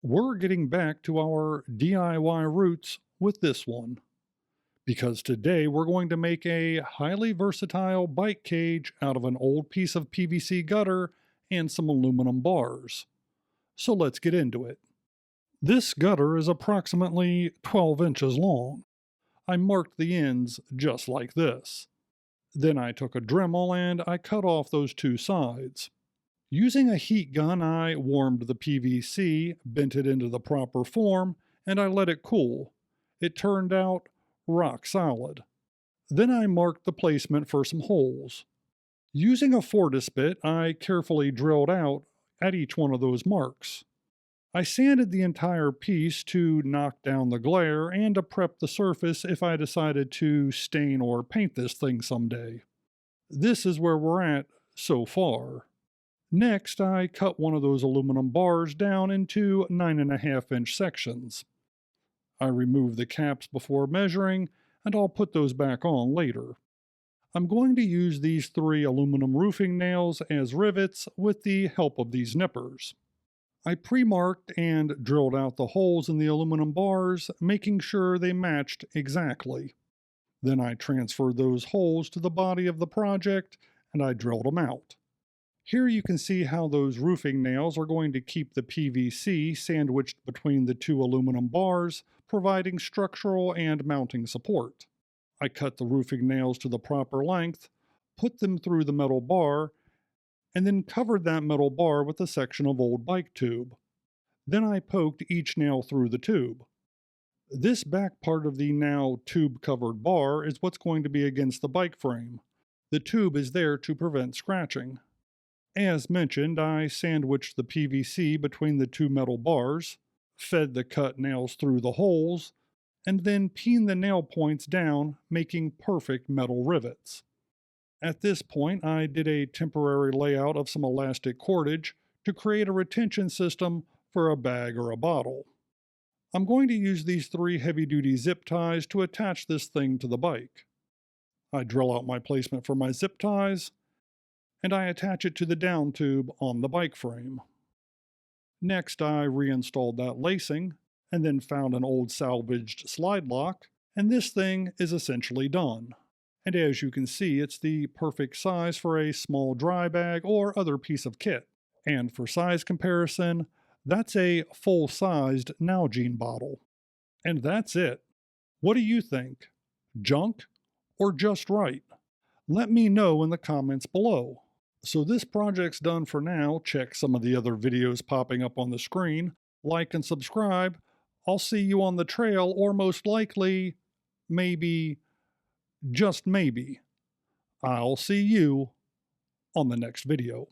We're getting back to our DIY roots with this one because today we're going to make a highly versatile bike cage out of an old piece of PVC gutter and some aluminum bars. So let's get into it. This gutter is approximately 12 inches long. I marked the ends just like this. Then I took a Dremel and I cut off those two sides. Using a heat gun, I warmed the PVC, bent it into the proper form, and I let it cool. It turned out rock solid. Then I marked the placement for some holes. Using a Fortis bit, I carefully drilled out at each one of those marks. I sanded the entire piece to knock down the glare and to prep the surface if I decided to stain or paint this thing someday. This is where we're at so far. Next, I cut one of those aluminum bars down into 9.5-inch sections. I removed the caps before measuring, and I'll put those back on later. I'm going to use these 3 aluminum roofing nails as rivets with the help of these nippers. I pre-marked and drilled out the holes in the aluminum bars, making sure they matched exactly. Then I transferred those holes to the body of the project, and I drilled them out. Here you can see how those roofing nails are going to keep the PVC sandwiched between the 2 aluminum bars, providing structural and mounting support. I cut the roofing nails to the proper length, put them through the metal bar, and then covered that metal bar with a section of old bike tube. Then I poked each nail through the tube. This back part of the now tube-covered bar is what's going to be against the bike frame. The tube is there to prevent scratching. As mentioned, I sandwiched the PVC between the 2 metal bars, fed the cut nails through the holes, and then peened the nail points down, making perfect metal rivets. At this point, I did a temporary layout of some elastic cordage to create a retention system for a bag or a bottle. I'm going to use these 3 heavy-duty zip ties to attach this thing to the bike. I drill out my placement for my zip ties, and I attach it to the down tube on the bike frame. Next, I reinstalled that lacing, and then found an old salvaged slide lock, and this thing is essentially done. And as you can see, it's the perfect size for a small dry bag or other piece of kit. And for size comparison, that's a full-sized Nalgene bottle. And that's it. What do you think? Junk or just right? Let me know in the comments below. So this project's done for now. Check some of the other videos popping up on the screen. Like and subscribe. I'll see you on the trail, or most likely, maybe, just maybe, I'll see you on the next video.